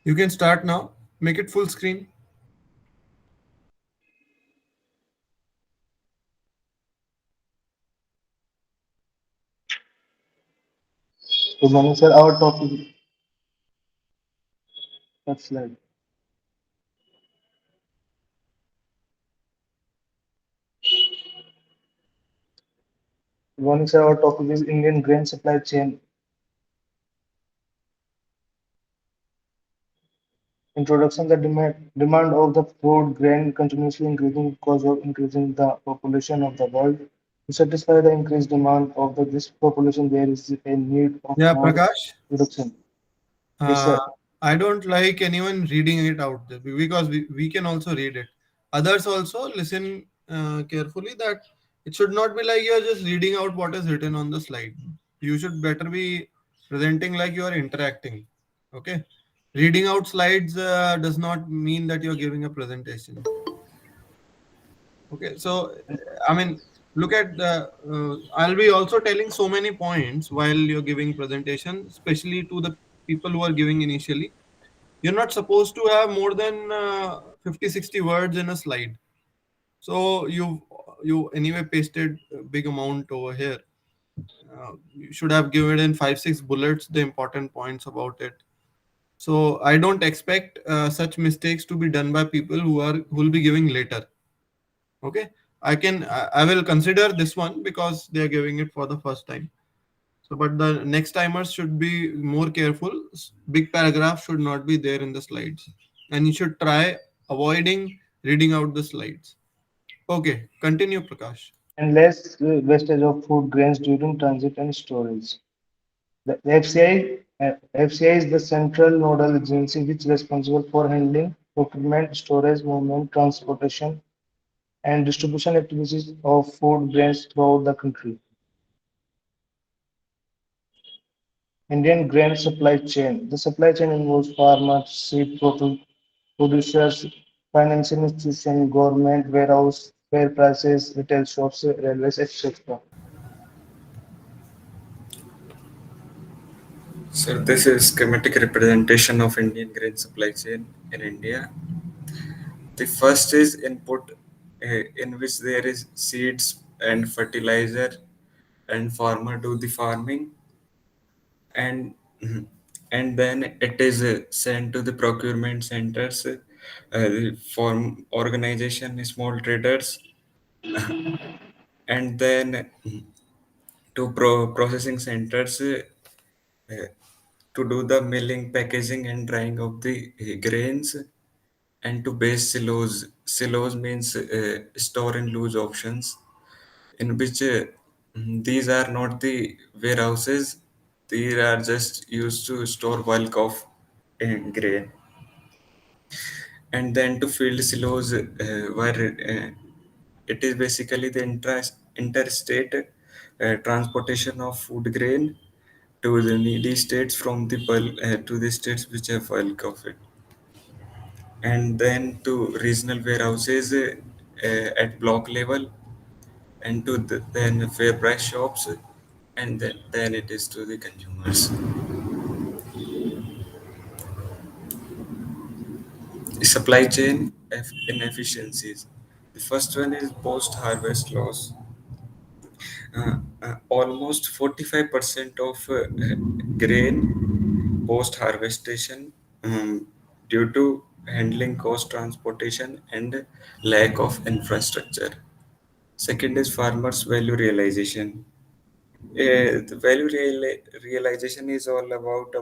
You can start now. Make it full screen. Good morning, sir. Our topic, next slide. Good morning, sir. Our topic is Indian grain supply chain. Introduction: the demand of the food grain continuously increasing because of increasing the population of the world. To satisfy the increased demand of this population, there is a need of Yeah, more Prakash. production. Yes, Uh, sir. I don't like anyone reading it out because we can also read it. Others also listen carefully that it should not be like you're just reading out what is written on the slide. You should better be presenting like you are interacting. Okay. Reading out slides does not mean that you're giving a presentation. Okay. So, I mean, look at the, I'll be also telling so many points while you're giving presentation, especially to the people who are giving initially. You're not supposed to have more than 50 60 words in a slide. So you anyway pasted a big amount over here. You should have given in 5 6 bullets the important points about it. So I don't expect such mistakes to be done by people who will be giving later. Okay, I will consider this one because they are giving it for the first time. So, but the next timers should be more careful. Big paragraph should not be there in the slides, and you should try avoiding reading out the slides. Okay, continue, Prakash. And less wastage of food grains during transit and storage. The FCI is the central nodal agency which is responsible for handling procurement, storage, movement, transportation, and distribution activities of food grains throughout the country. Indian grain supply chain. The supply chain involves farmers, producers, financial institutions, government, warehouse, fair prices, retail shops, railways, etc. So this is schematic representation of Indian grain supply chain in India. The first is input, in which there is seeds and fertilizer, and farmer do the farming, and and then it is sent to the procurement centers, for organization, small traders, and then to processing centers, uh, to do the milling, packaging, and drying of the grains, and to base silos. Silos means store and loose options, in which these are not the warehouses. These are just used to store bulk of grain. And then to field silos, where it is basically the interstate transportation of food grain to the needy states from the bulk to the states which have bulk of it, and then to regional warehouses at block level, and to then fair price shops, and then it is to the consumers. Supply chain inefficiencies. The first one is post harvest loss. Almost 45% of grain post harvestation, due to handling cost, transportation, and lack of infrastructure. Second is farmers value realization. The realization is all about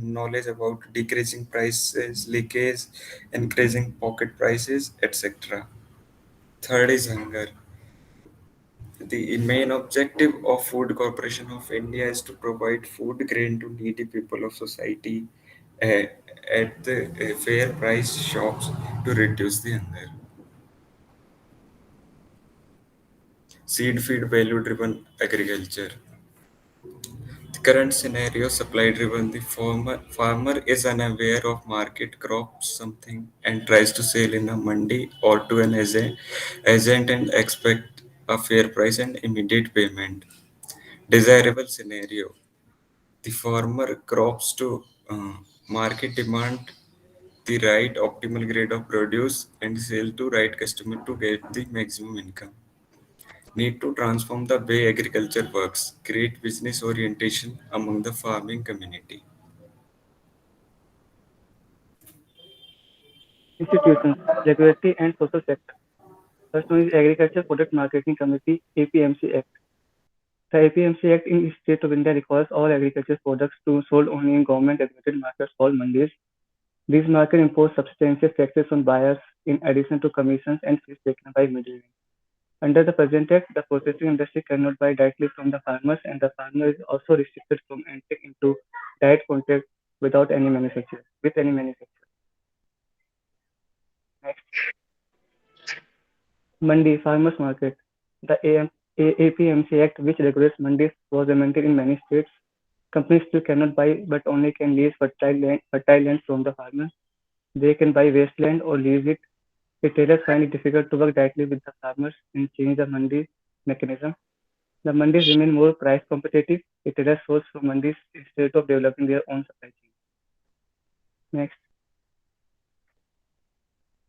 knowledge about decreasing prices, leakage, increasing pocket prices, etc. Third is hunger. The main objective of Food Corporation of India is to provide food grain to needy people of society, uh, at the fair price shops to reduce the hunger. Seed feed value driven agriculture. The current scenario, supply driven. The farmer is unaware of market, crops something and tries to sell in a mandi or to an agent and expect a fair price and immediate payment. Desirable scenario: the farmer crops to market demand the right optimal grade of produce and sell to right customer to get the maximum income. Need to transform the way agriculture works, create business orientation among the farming community. Institutions, regulatory and social sector. First one is Agriculture Product Marketing Committee (APMC) Act. The APMC Act in the State of India requires all agricultural products to sold only in government-regulated markets called mandis. These markets impose substantial taxes on buyers in addition to commissions and fees taken by middlemen. Under the present act, the processing industry cannot buy directly from the farmers, and the farmer is also restricted from entering into direct contact with any manufacturer. Next, Mandi Farmers Market. The APMC Act, which regulates mandis, was amended in many states. Companies still cannot buy, but only can lease fertile land from the farmers. They can buy wasteland or lease it. Retailers find it difficult to work directly with the farmers and change the mandi mechanism. The mandis remain more price competitive. Retailers source from mandis instead of developing their own supply chain. Next,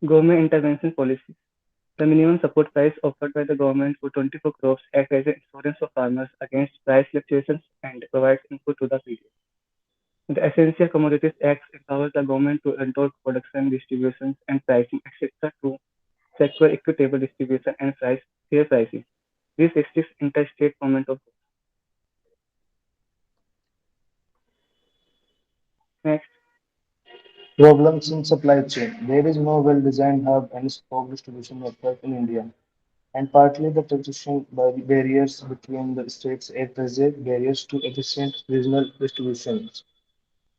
government intervention policies. The minimum support price offered by the government for 24 crops acts as an insurance for farmers against price fluctuations and provides input to the period. The Essential Commodities Act empowers the government to control production, distribution, and pricing, etc., to secure equitable distribution and fair pricing. This restricts interstate movement of goods. Next, Problems in supply chain. There is no well-designed hub and spoke distribution network in India, and partly the transition barriers between the states act as a barriers to efficient regional distributions.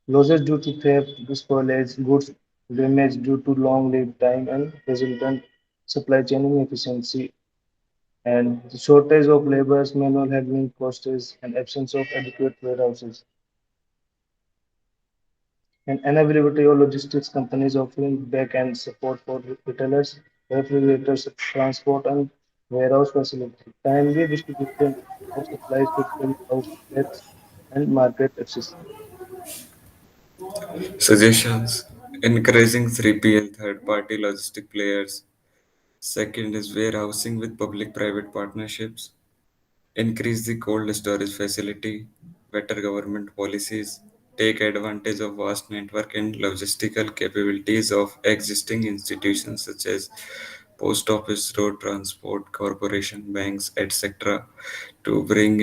Losses due to theft, spoilage, goods damage due to long lead time and resultant supply chain inefficiency, and the shortage of laborers, manual handling costs, and absence of adequate warehouses, and unavailability of logistics companies offering back-end support for retailers, refrigerators, transport, and warehouse facility, timely distribution of supplies to outlets, and market access. Suggestions: encouraging 3PL third party logistic players. Second is warehousing with public private partnerships. Increase the cold storage facility. Better government policies. Take advantage of vast network and logistical capabilities of existing institutions such as post office, road transport, corporation, banks, etc. to bring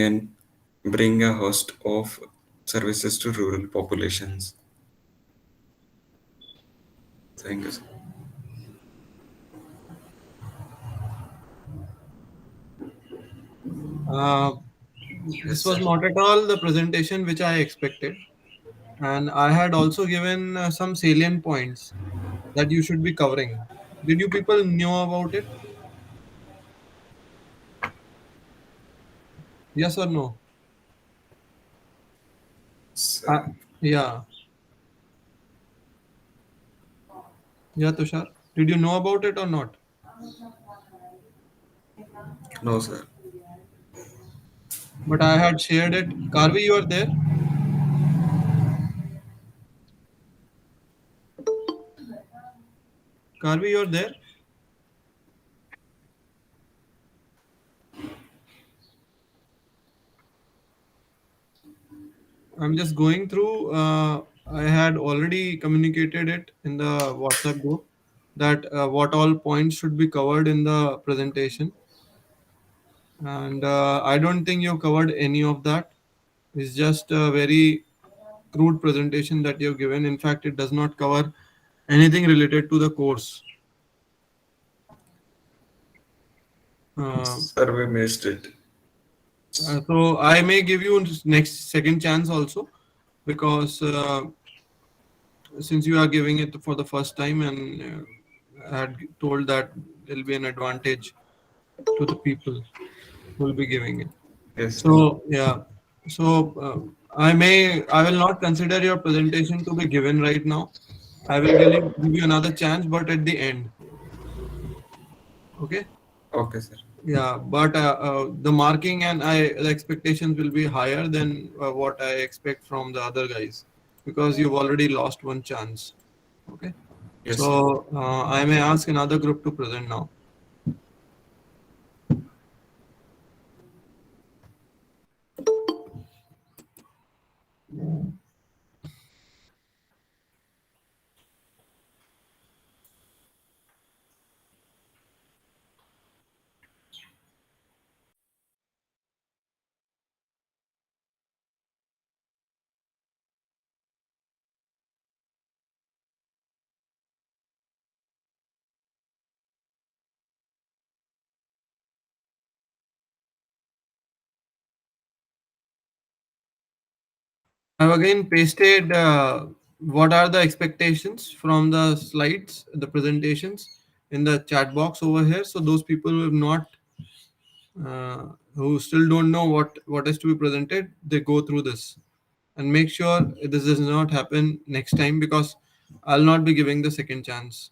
a host of services to rural populations. Thank you, sir. Uh, Yes, this was sir. not at all the presentation which I expected, and I had also given some salient points that you should be covering. Did you people know about it? Yes or no? Uh, Sir. yeah, yeah, Tushar. Did you know about it or not? No, sir. But I had shared it. Karvi, you are there? Karvi, you are there? I'm just going through. I had already communicated it in the WhatsApp group that what all points should be covered in the presentation, and I don't think you covered any of that. It's just a very crude presentation that you've given. In fact, it does not cover anything related to the course. Uh, Sir, we missed it. so I may give you next second chance also because since you are giving it for the first time and I had told that there'll be an advantage to the people who will be giving it. Yes, sir. So yeah, so I will not consider your presentation to be given right now. I will give you another chance, but at the end. Okay. Okay, sir. Yeah, but the marking and the expectations will be higher than what I expect from the other guys because you've already lost one chance. Okay. Yes, sir. So I may ask another group to present now. I've again pasted what are the expectations from the slides, the presentations in the chat box over here. So those people who have not, who still don't know what is to be presented, they go through this and make sure this does not happen next time because I'll not be giving the second chance.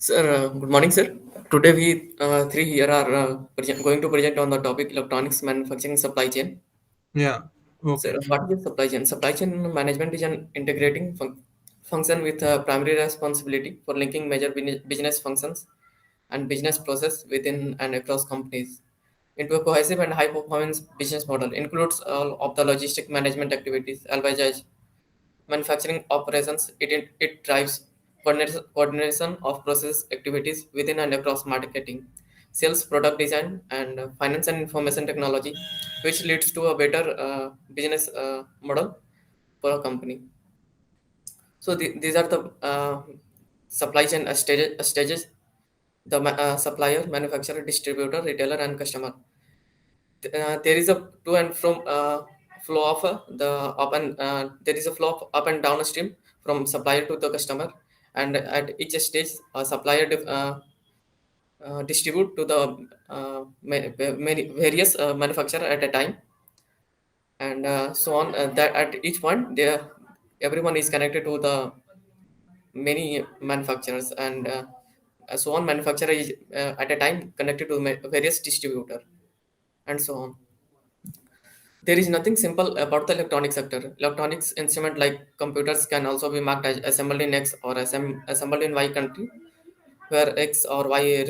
Sir, good morning, sir. Today we three here are going to present on the topic electronics manufacturing supply chain. Yeah. Sir, Okay. what is supply chain? Supply chain management is an integrating function with a primary responsibility for linking major business functions and business process within and across companies into a cohesive and high performance business model. Includes all of the logistic management activities, albeit as manufacturing operations. It drives coordination of process activities within and across marketing, sales, product design, and finance and information technology, which leads to a better business model for a company. So these are the supply chain stages: the supplier, manufacturer, distributor, retailer, and customer. There is a to and from flow of the up and there is a flow of up and downstream from supplier to the customer, and at each stage supplier distribute to the many various manufacturer at a time, and so on, that at each point there everyone is connected to the many manufacturers, and so on manufacturer is at a time connected to various distributor, and so on. There is nothing simple about the electronic sector. Electronics instrument like computers can also be marked as assembled in X or assembled in Y country, where X or Y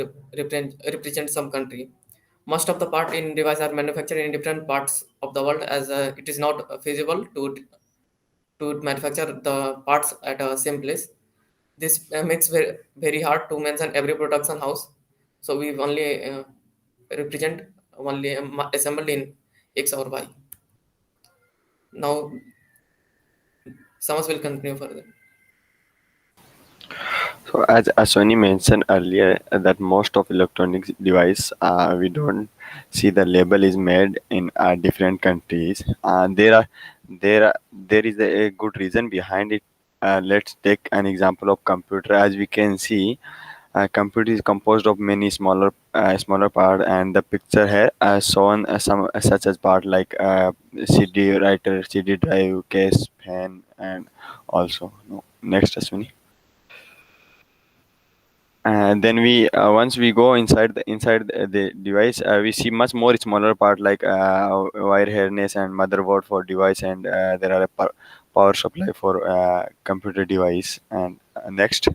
represent some country. Most of the part in device are manufactured in different parts of the world, as it is not feasible to manufacture the parts at a same place. This makes very hard to mention every production house. So we only represent only assembled in X or Y. Now, Samas will continue further. So as Sony mentioned earlier, that most of electronics device we don't see the label is made in different countries. There is a good reason behind it. Let's take an example of computer. As we can see, computer is composed of many smaller part, and the picture here shown some such as part like CD writer, CD drive, case, pen, and also no. Next, Aswini. And then we once we go inside the device, we see much more smaller part like wire harness and motherboard for device, and there are a power supply for computer device. And next,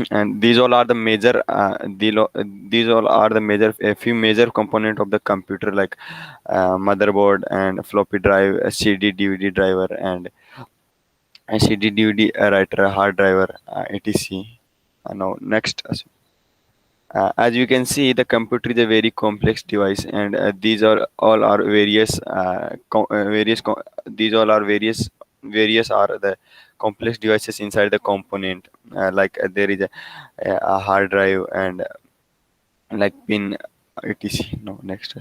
and these all are the major these all are the major a few major component of the computer like motherboard and floppy drive, CD DVD driver, and CD DVD writer, hard driver, etc. Now next, as you can see, the computer is a very complex device, and these are all are various these all are various are the complex devices inside the component. Like there is a hard drive and like pin, etc. No, next.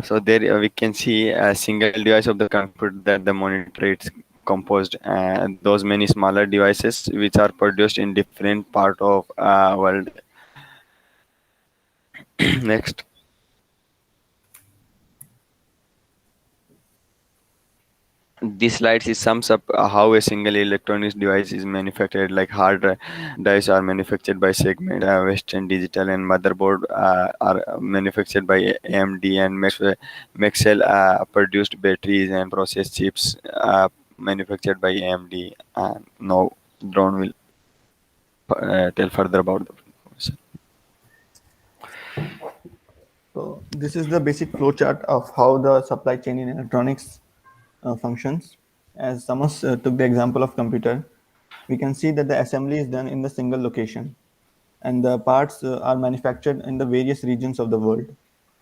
So there we can see a single device of the computer that the monitor is composed, and those many smaller devices which are produced in different part of world. Next. This slide sums up how a single electronics device is manufactured. Like drives are manufactured by Segment, Western Digital, and motherboard are manufactured by AMD, and Maxell produced batteries and process chips manufactured by AMD. Now, Drone will tell further about the information. So this is the basic flowchart of how the supply chain in electronics functions. As Samas took the example of computer, we can see that the assembly is done in the single location, and the parts are manufactured in the various regions of the world.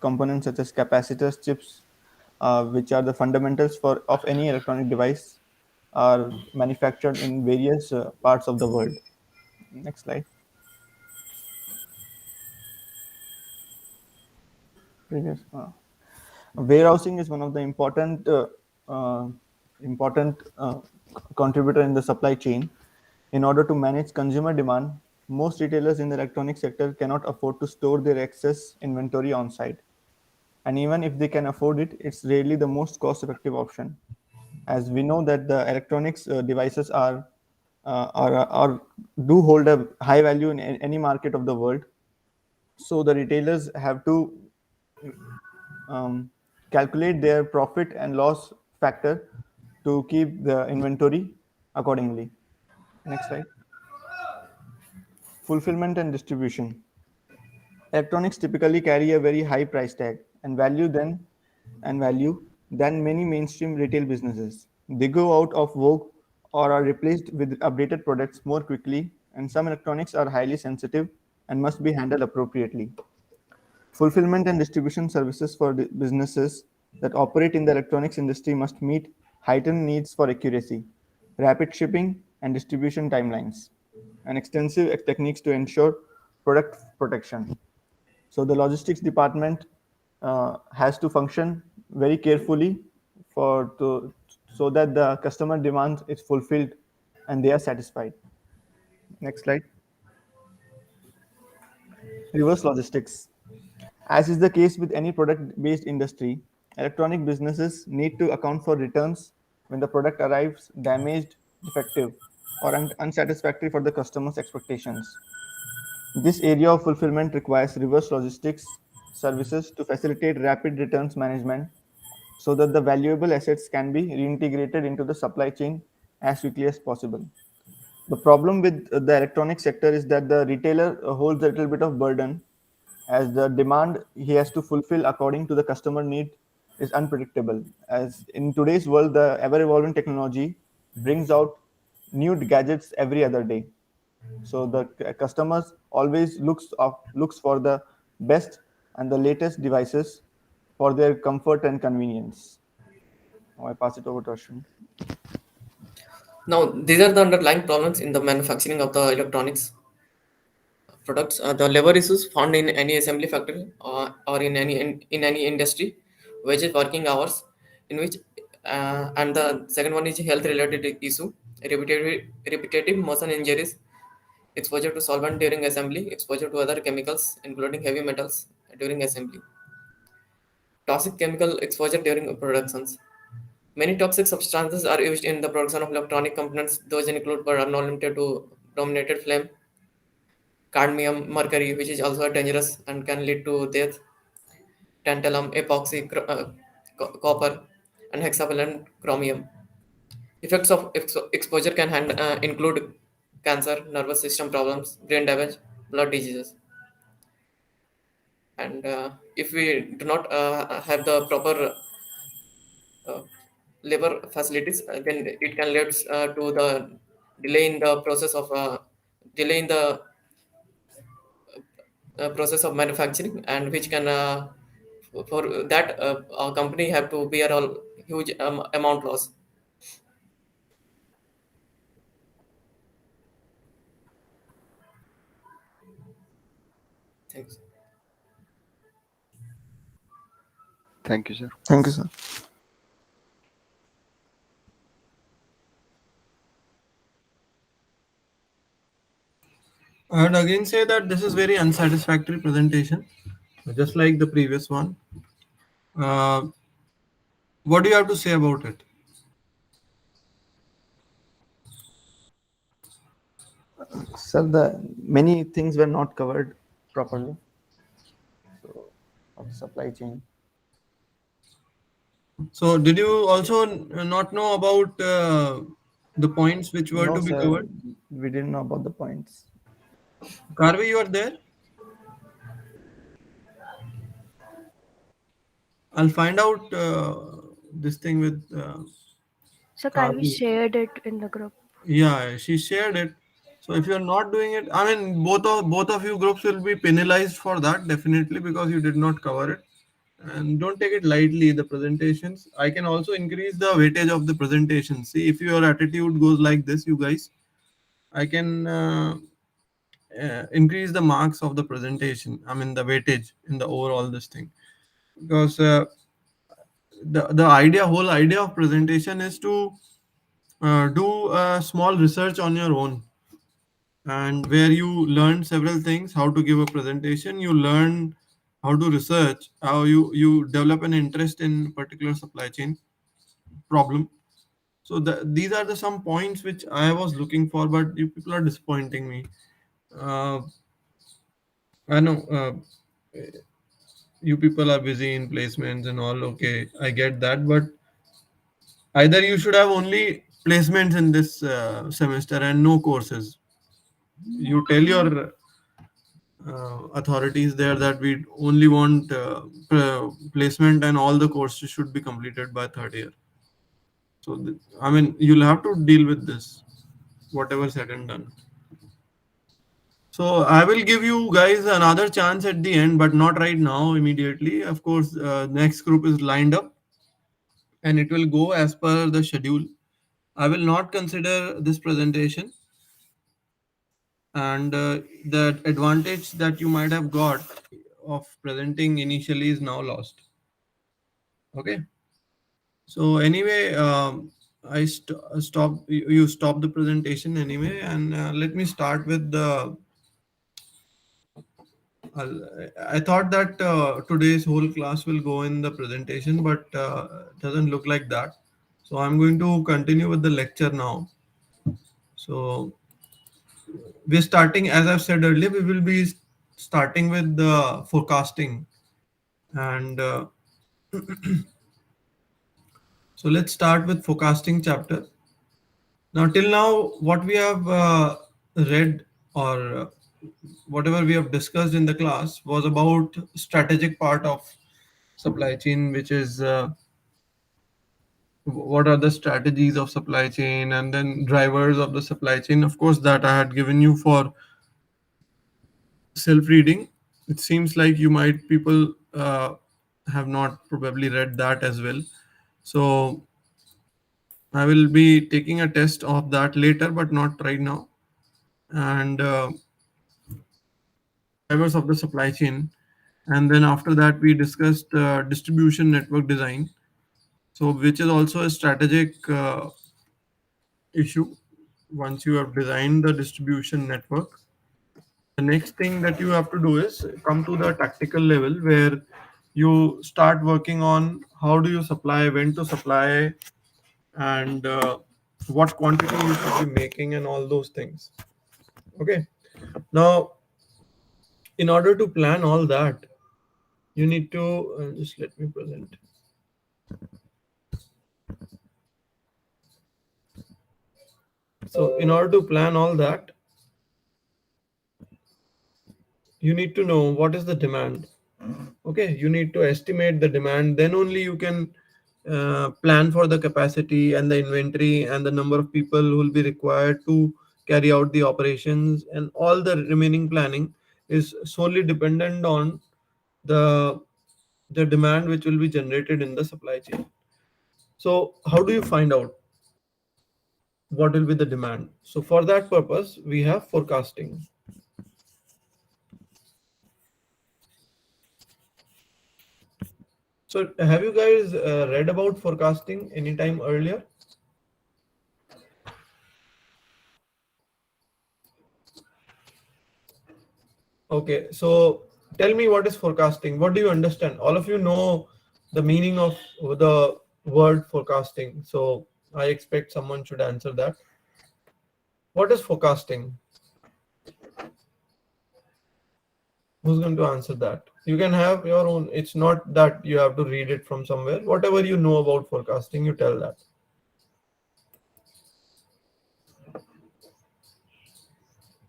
Components such as capacitors, chips, which are the fundamentals of any electronic device, are manufactured in various parts of the world. Next slide. Previous. Warehousing is one of the important contributor in the supply chain. In order to manage consumer demand, most retailers in the electronic sector cannot afford to store their excess inventory on site. And even if they can afford it, it's rarely the most cost-effective option. As we know that the electronics devices are do hold a high value in any market of the world, so the retailers have to calculate their profit and loss factor to keep the inventory accordingly. Next slide. Fulfillment and distribution. Electronics typically carry a very high price tag and value than many mainstream retail businesses. They go out of vogue or are replaced with updated products more quickly, and some electronics are highly sensitive and must be handled appropriately. Fulfillment and distribution services for the businesses that operate in the electronics industry must meet heightened needs for accuracy, rapid shipping, and distribution timelines, and extensive techniques to ensure product protection. So the logistics department has to function very carefully so that the customer demand is fulfilled and they are satisfied. Next slide. Reverse logistics. As is the case with any product-based industry, electronic businesses need to account for returns when the product arrives damaged, defective, or unsatisfactory for the customer's expectations. This area of fulfillment requires reverse logistics services to facilitate rapid returns management so that the valuable assets can be reintegrated into the supply chain as quickly as possible. The problem with the electronic sector is that the retailer holds a little bit of burden, as the demand he has to fulfill according to the customer need is unpredictable. As in today's world, the ever-evolving technology brings out new gadgets every other day. So the customers always looks for the best and the latest devices for their comfort and convenience. Now I pass it over to Ashwin. Now, these are the underlying problems in the manufacturing of the electronics products. The labor issues found in any assembly factory or in any industry, which is working hours, in which and the second one is health related issue, repetitive motion injuries, exposure to solvent during assembly, exposure to other chemicals, including heavy metals during assembly, toxic chemical exposure during productions. Many toxic substances are used in the production of electronic components. Those include but are not limited to brominated flame, cadmium, mercury, which is also dangerous and can lead to death, tantalum, epoxy, copper, and hexavalent chromium. Effects of exposure can include cancer, nervous system problems, brain damage, blood diseases. And if we do not have the proper uh, labor facilities, then it can lead to the delay in the process of delay in the process of manufacturing, and which can for that our company have to bear a huge amount loss. Thanks. Thank you, sir. Thank you, sir. I would again say that this is very unsatisfactory presentation, just like the previous one. Uh, what do you have to say about it? Sir, the many things were not covered properly. So, of supply chain. So did you also not know about the points which were No, to be sir, covered? we didn't know about the points. Karvi, you are there? I'll find out this thing with So Karvi Karvi. shared it in the group. Yeah, she shared it. So if you're not doing it, I mean, both of you groups will be penalized for that definitely because you did not cover it. And don't take it lightly. The presentations, I can also increase the weightage of the presentation. See, if your attitude goes like this, you guys, I can increase the marks of the presentation. I mean, the weightage in the overall this thing because the whole idea of presentation is to do a small research on your own, and where you learn several things, how to give a presentation, you learn how to research, how you develop an interest in particular supply chain problem. So these are the some points which I was looking for, but you people are disappointing me. uh, I know you people are busy in placements and all. Okay, I get that, but either you should have only placements in this semester and no courses. You tell your authorities there that we only want placement and all the courses should be completed by third year. So, I mean, you'll have to deal with this, whatever said and done. So, I will give you guys another chance at the end, but not right now, immediately. Of course, next group is lined up and it will go as per the schedule. I will not consider this presentation, and the advantage that you might have got of presenting initially is now lost. Okay. So anyway, stop. You stop the presentation anyway, and let me start with the. I thought that today's whole class will go in the presentation, but it doesn't look like that. So I'm going to continue with the lecture now. So we're starting, as I've said earlier, we will be starting with the forecasting, and so let's start with forecasting chapter. Now, till now, what we have read or whatever we have discussed in the class was about strategic part of supply chain, which is what are the strategies of supply chain, and then drivers of the supply chain. Of course, that I had given you for self-reading. It seems like you might people have not probably read that as well. So I will be taking a test of that later, but not right now. And drivers of the supply chain. And then after that, we discussed distribution network design. So, which is also a strategic issue. Once you have designed the distribution network, the next thing that you have to do is come to the tactical level where you start working on how do you supply, when to supply, and what quantity you should be making, and all those things. Okay. Now, in order to plan all that, you need to just let me present. So in order to plan all that, you need to know what is the demand. Okay, you need to estimate the demand, then only you can plan for the capacity and the inventory and the number of people who will be required to carry out the operations, and all the remaining planning is solely dependent on the demand which will be generated in the supply chain. So how do you find out what will be the demand? So for that purpose, we have forecasting. So have you guys read about forecasting anytime earlier? Okay, so tell me, what is forecasting? What do you understand? All of you know the meaning of the word forecasting. So I expect someone should answer that. What is forecasting? Who's going to answer that? You can have your own. It's not that you have to read it from somewhere. Whatever you know about forecasting, you tell that.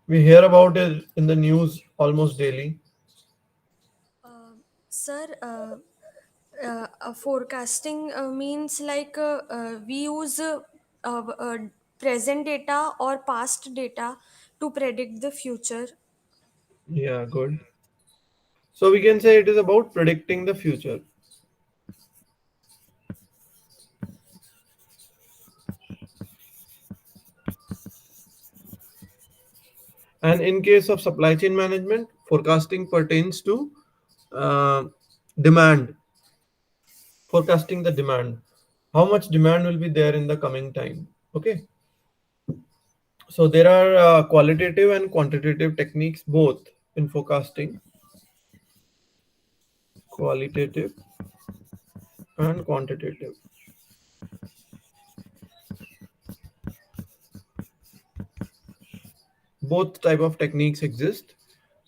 We hear about it in the news almost daily. Sir, forecasting means like we use present data or past data to predict the future. Yeah, good. So we can say it is about predicting the future. And in case of supply chain management, forecasting pertains to uh, demand, forecasting the demand. How much demand will be there in the coming time? Okay. So there are qualitative and quantitative techniques both in forecasting, qualitative and quantitative. Both type of techniques exist.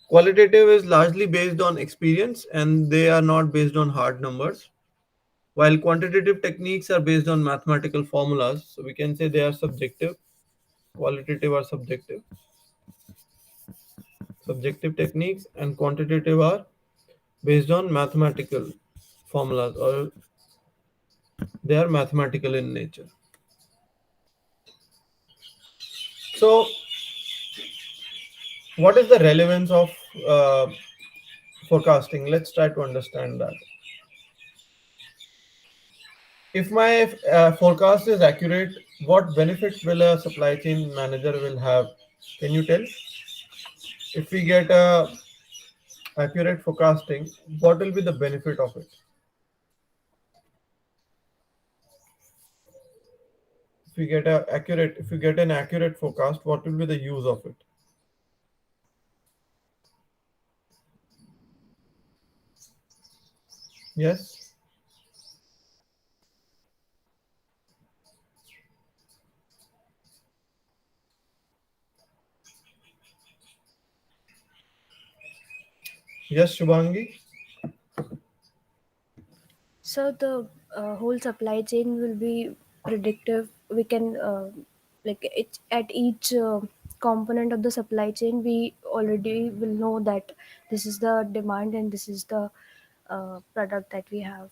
Qualitative is largely based on experience and they are not based on hard numbers, while quantitative techniques are based on mathematical formulas. So we can say they are subjective. Qualitative are subjective techniques, and quantitative are based on mathematical formulas, or they are mathematical in nature. So what is the relevance of uh, forecasting? Let's try to understand that. If my forecast is accurate, what benefit will a supply chain manager will have? Can you tell? If we get a accurate forecasting, what will be the benefit of it? If you get an accurate forecast, what will be the use of it? Yes. Yes, Shubhangi. So the whole supply chain will be predictive. We can like it at each component of the supply chain. We already will know that this is the demand and this is the product that we have.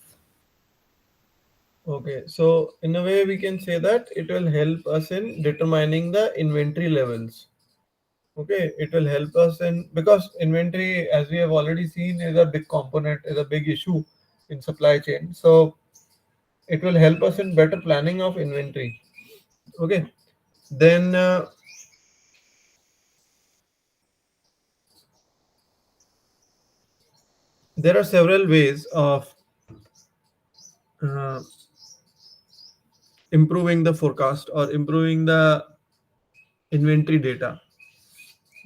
Okay, so in a way we can say that it will help us in determining the inventory levels. Okay, it will help us in, because inventory, as we have already seen, is a big component, is a big issue in supply chain. So it will help us in better planning of inventory. Okay, then there are several ways of uh, improving the forecast or improving the inventory data.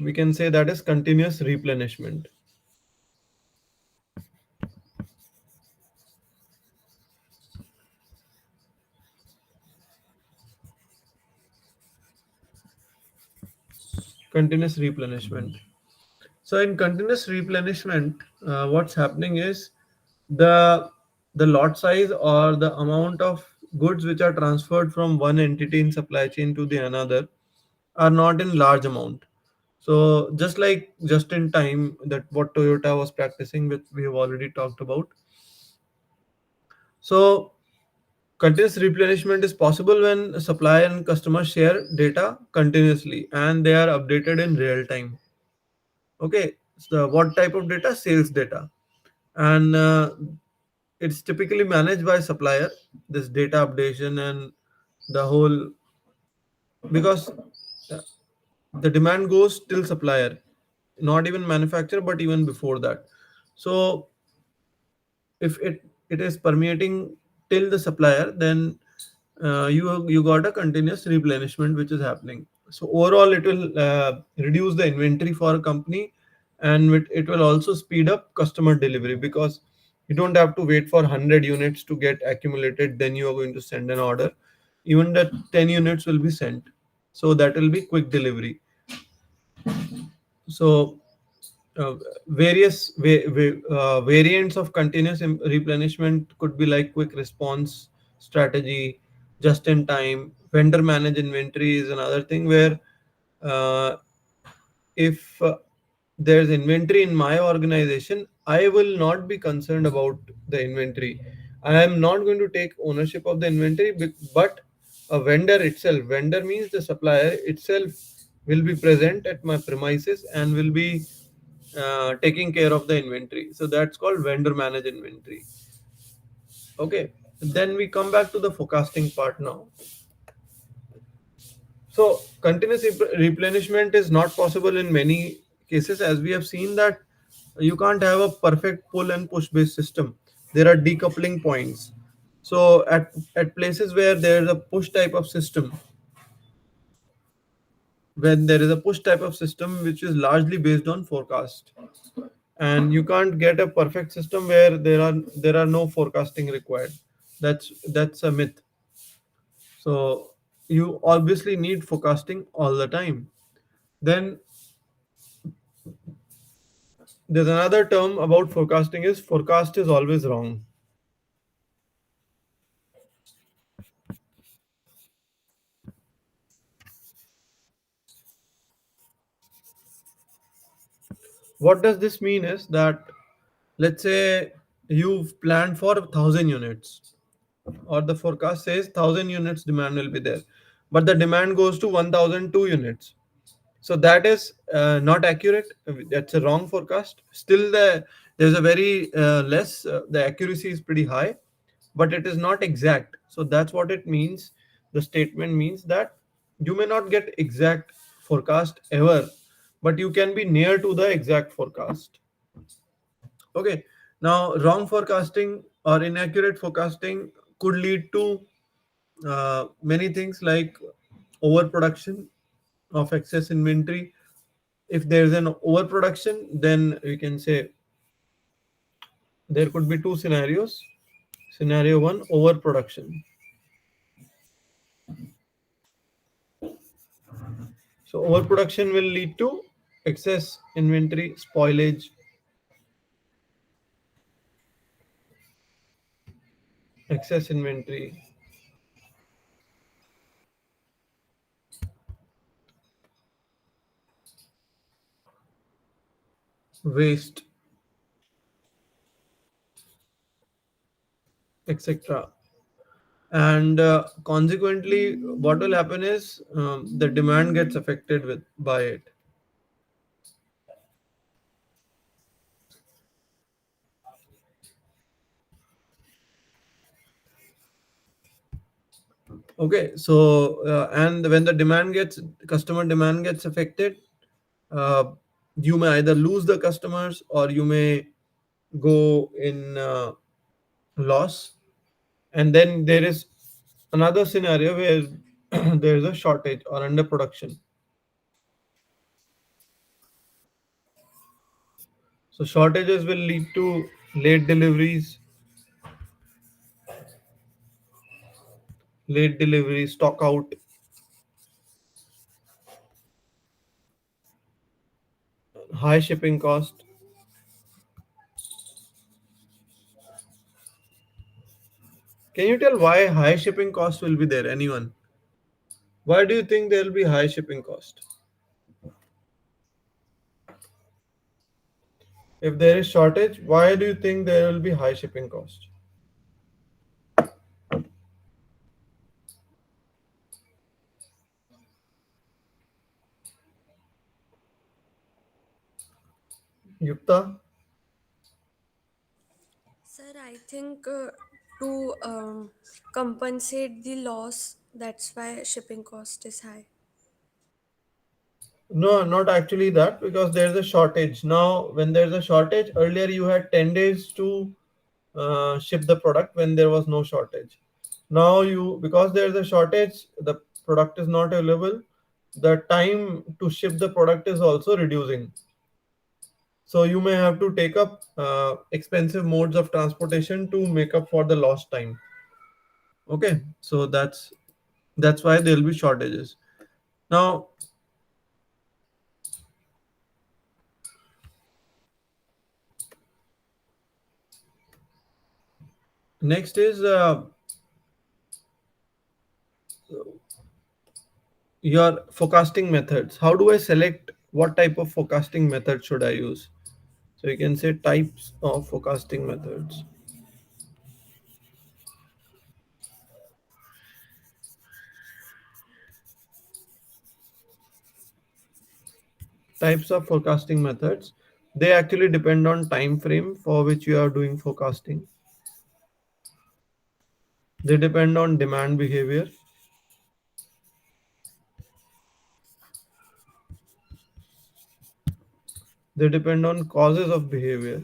We can say that is continuous replenishment. Continuous replenishment. So in continuous replenishment, what's happening is the the lot size or the amount of goods which are transferred from one entity in supply chain to the another are not in large amount. So just like just in time, that what Toyota was practicing with, we have already talked about. So continuous replenishment is possible when supplier and customer share data continuously and they are updated in real time. Okay, so what type of data? Sales data. And it's typically managed by supplier, this data updation and the whole, because uh, the demand goes till supplier, not even manufacturer, but even before that. So if it is permeating till the supplier, then you got a continuous replenishment which is happening. So overall it will reduce the inventory for a company, and it will also speed up customer delivery, because you don't have to wait for 100 units to get accumulated, then you are going to send an order. Even that 10 units will be sent, so that will be quick delivery. So various variants of continuous replenishment could be like quick response strategy, just in time, vendor managed inventory is another thing where uh, if there's inventory in my organization, I will not be concerned about the inventory. I am not going to take ownership of the inventory, but a vendor itself, vendor means the supplier itself, will be present at my premises and will be taking care of the inventory. So that's called vendor managed inventory. Okay, then we come back to the forecasting part now. So continuous replenishment is not possible in many cases, as we have seen that you can't have a perfect pull and push based system. There are decoupling points. So at places where there is a push type of system, when there is a push type of system which is largely based on forecast, and you can't get a perfect system where there are no forecasting required. That's a myth. So you obviously need forecasting all the time. Then there's another term about forecasting is forecast is always wrong. What does this mean is that, let's say you've planned for 1,000 units, or the forecast says 1,000 units demand will be there, but the demand goes to 1,002 units. So that is not accurate. That's a wrong forecast. Still, there's a very less. The accuracy is pretty high, but it is not exact. So that's what it means. The statement means that you may not get exact forecast ever, but you can be near to the exact forecast. Okay. Now, wrong forecasting or inaccurate forecasting could lead to many things like overproduction of excess inventory. If there's an overproduction, then we can say there could be two scenarios. Scenario one, overproduction. So overproduction will lead to excess inventory, spoilage, excess inventory, waste, etc. And consequently, what will happen is the demand gets affected with by it. Okay, so and when the customer demand gets affected, uh, you may either lose the customers or you may go in loss. And then there is another scenario where there is a shortage or underproduction. So shortages will lead to late delivery, stock out, high shipping cost. Can you tell why high shipping cost will be there? Anyone? Why do you think there will be high shipping cost? If there is shortage, why do you think there will be high shipping cost? Yukta? Sir, I think to compensate the loss, that's why shipping cost is high. No, not actually that, because there's a shortage. Now, when there's a shortage, earlier you had 10 days to ship the product when there was no shortage. Now because there's a shortage, the product is not available. The time to ship the product is also reducing. So you may have to take up expensive modes of transportation to make up for the lost time. Okay, so that's why there will be shortages. Now, Next is your forecasting methods. How do I select what type of forecasting method should I use? So you can say types of forecasting methods. Types of forecasting methods. They actually depend on time frame for which you are doing forecasting. They depend on demand behavior. They depend on causes of behavior.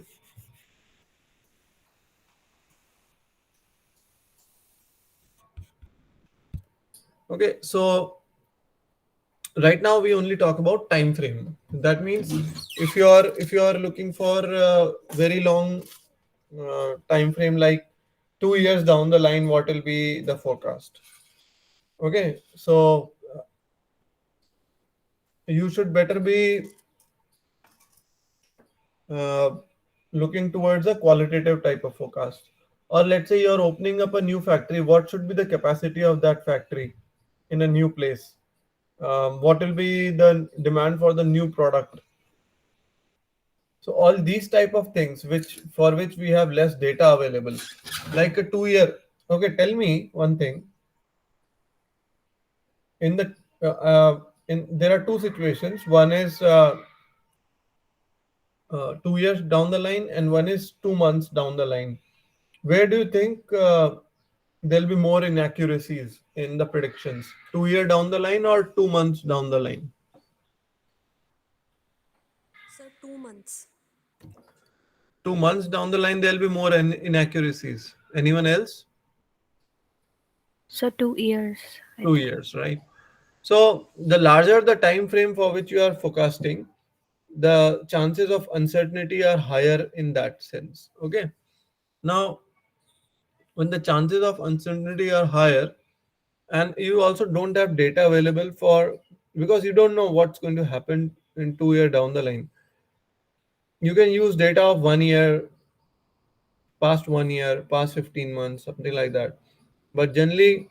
Okay, so right now we only talk about time frame. That means if you are looking for a very long time frame, like 2 years down the line, what will be the forecast? Okay, so you should better be uh, looking towards a qualitative type of forecast. Or let's say you're opening up a new factory, what should be the capacity of that factory in a new place? What will be the demand for the new product? So all these type of things which for which we have less data available, like a 2 year. Okay, tell me one thing. In the in there are two situations. One is 2 years down the line, and one is 2 months down the line. Where do you think there'll be more inaccuracies in the predictions? 2 year down the line or 2 months down the line? Sir, 2 months. 2 months down the line, there'll be more inaccuracies. Anyone else? So 2 years, I Two think. years, right? So the larger the time frame for which you are forecasting, the chances of uncertainty are higher in that sense. Okay. Now, when the chances of uncertainty are higher, and you also don't have data available for, because you don't know what's going to happen in 2 year down the line, you can use data of 1 year, past 1 year, past 15 months, something like that. But generally,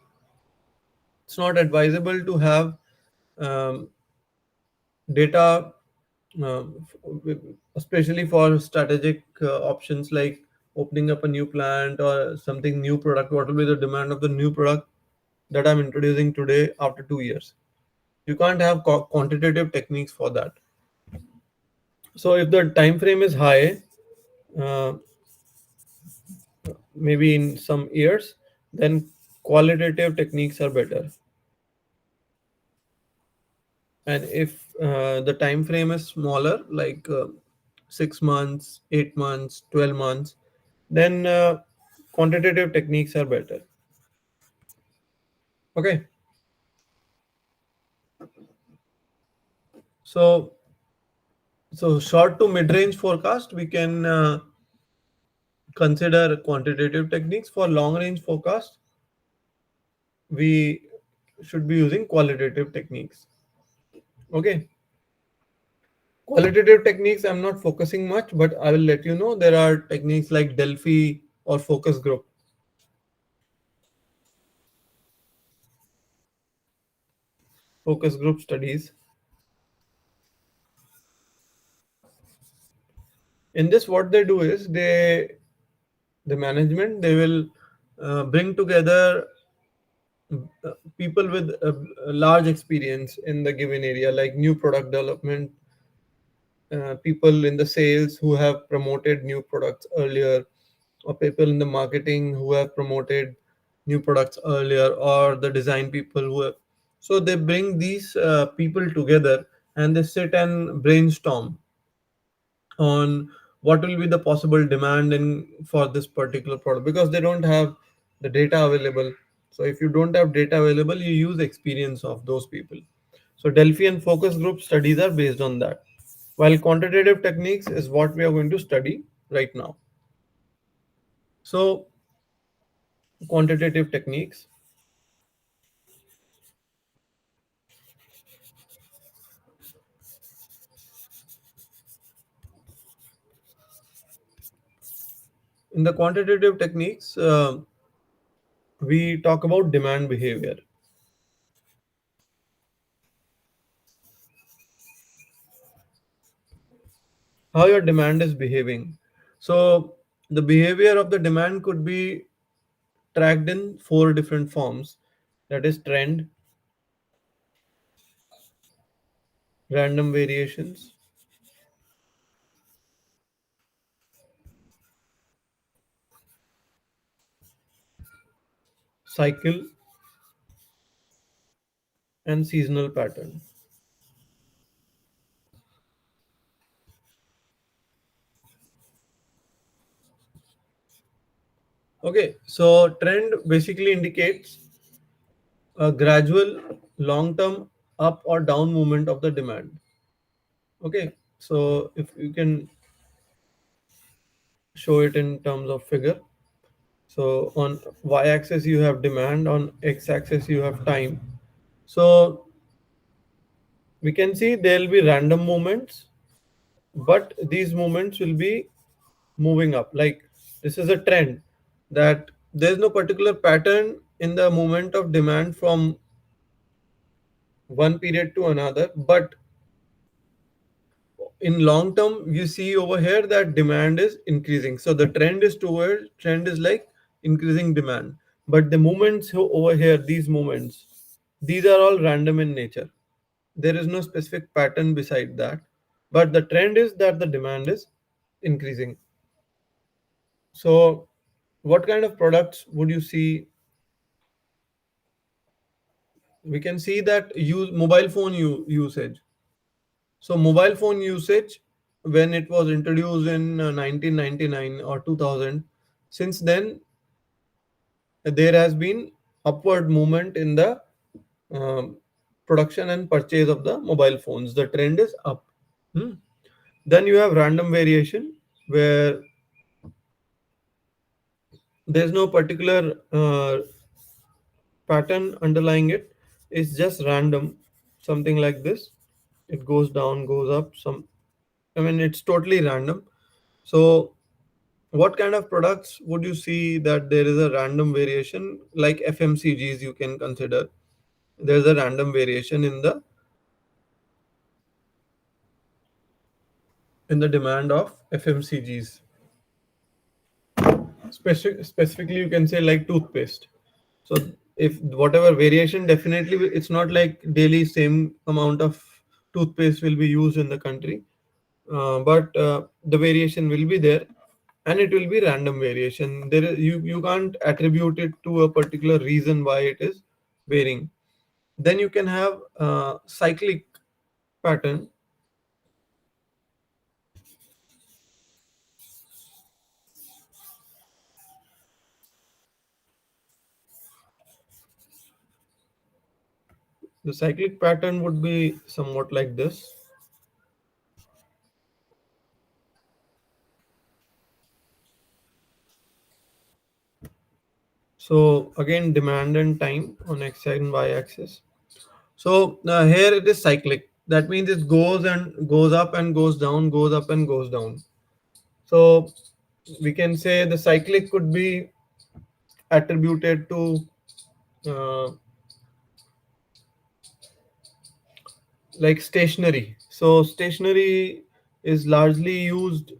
it's not advisable to have um, data, especially for strategic options like opening up a new plant or something new product. What will be the demand of the new product that I'm introducing today after 2 years? You can't have quantitative techniques for that. So if the time frame is high, uh, maybe in some years, then qualitative techniques are better. And if the time frame is smaller, like 6 months, 8 months, 12 months, then quantitative techniques are better. Okay, so short to mid range forecast, we can consider quantitative techniques. For long range forecast, we should be using qualitative techniques. Okay, qualitative techniques I'm not focusing much, but I will let you know there are techniques like Delphi or focus group studies. In this, what they do is the management, they will bring together people with a large experience in the given area, like new product development, people in the sales who have promoted new products earlier, or people in the marketing who have promoted new products earlier, or the design people who have. So they bring these people together and they sit and brainstorm on what will be the possible demand in for this particular product, because they don't have the data available. So if you don't have data available, you use experience of those people. So Delphi and focus group studies are based on that, while quantitative techniques is what we are going to study right now. So quantitative techniques, In the quantitative techniques, we talk about demand behavior. How your demand is behaving. So the behavior of the demand could be tracked in four different forms. That is trend, random variations, cycle, and seasonal pattern. Okay, so trend basically indicates a gradual long-term up or down movement of the demand. Okay, so if you can show it in terms of figure. So on y-axis you have demand, on x-axis you have time. So we can see there will be random movements, but these movements will be moving up. Like this is a trend that there's no particular pattern in the movement of demand from one period to another, but in long term you see over here that demand is increasing. So the trend is like increasing demand, but the movements over here, these are all random in nature. There is no specific pattern beside that, but the trend is that the demand is increasing. So what kind of products would you see? We can see that use mobile phone usage. So mobile phone usage, when it was introduced in 1999 or 2000, since then there has been upward movement in the um, production and purchase of the mobile phones. The trend is up. Hmm. Then you have random variation, where there's no particular pattern underlying it. It's just random, something like this. It goes down, goes up. It's totally random. So what kind of products would you see that there is a random variation? Like FMCGs, you can consider there's a random variation in the demand of FMCGs. Specifically, you can say like toothpaste. So if whatever variation, definitely it's not like daily same amount of toothpaste will be used in the country, but the variation will be there, and it will be random variation. You can't attribute it to a particular reason why it is varying. Then you can have cyclic pattern. The cyclic pattern would be somewhat like this. So again, demand and time on x and y axis. So here it is cyclic. That means it goes and goes up and goes down, goes up and goes down. So we can say the cyclic could be attributed to uh, like stationery. So stationery is largely used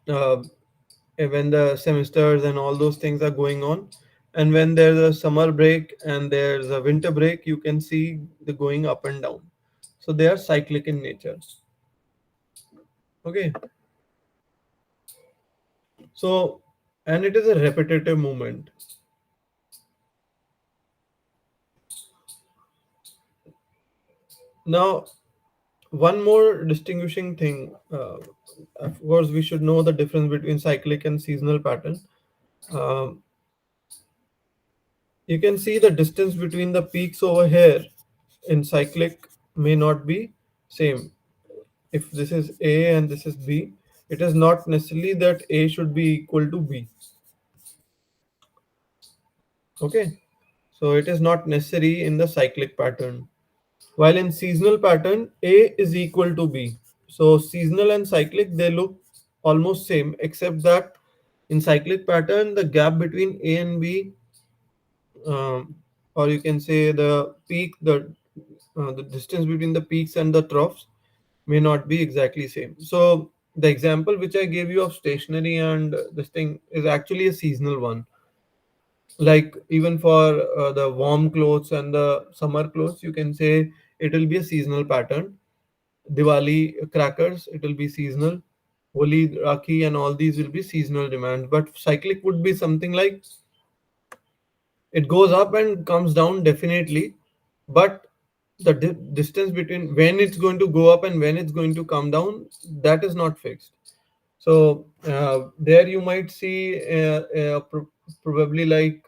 uh, when the semesters and all those things are going on, and when there's a summer break and there's a winter break, you can see the going up and down. So they are cyclic in nature. Okay, so and it is a repetitive movement. Now one more distinguishing thing, of course we should know the difference between cyclic and seasonal pattern. um, you can see the distance between the peaks over here in cyclic may not be same. If this is A and this is B, it is not necessarily that A should be equal to B. Okay, so it is not necessary in the cyclic pattern. While in seasonal pattern, A is equal to B. So seasonal and cyclic, they look almost same, except that In cyclic pattern, the gap between A and B, or you can say the distance between the peaks and the troughs may not be exactly same. So the example which I gave you of stationary and this thing is actually a seasonal one. Like even for the warm clothes and the summer clothes, you can say it will be a seasonal pattern. Diwali crackers, it will be seasonal. Holi, Rakhi, and all these will be seasonal demand. But cyclic would be something like it goes up and comes down definitely, but the distance between when it's going to go up and when it's going to come down, that is not fixed. So there you might see probably like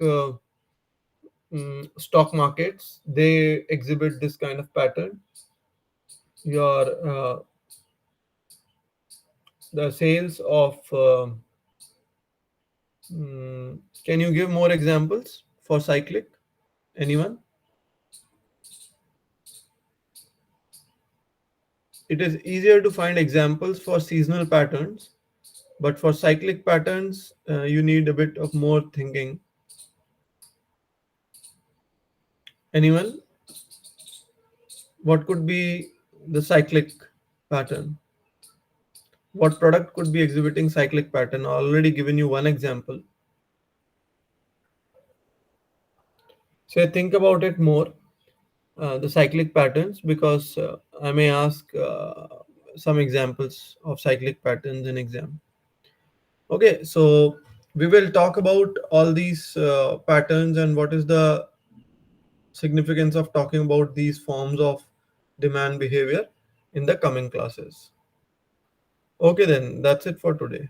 stock markets, they exhibit this kind of pattern. Your the sales of can you give more examples for cyclic? Anyone? It is easier to find examples for seasonal patterns, but for cyclic patterns, you need a bit of more thinking. Anyone? What could be the cyclic pattern? What product could be exhibiting cyclic pattern? I already given you one example. So think about it more, the cyclic patterns, because I may ask some examples of cyclic patterns in exam. Okay, so we will talk about all these patterns and what is the significance of talking about these forms of demand behavior in the coming classes. Okay, then that's it for today.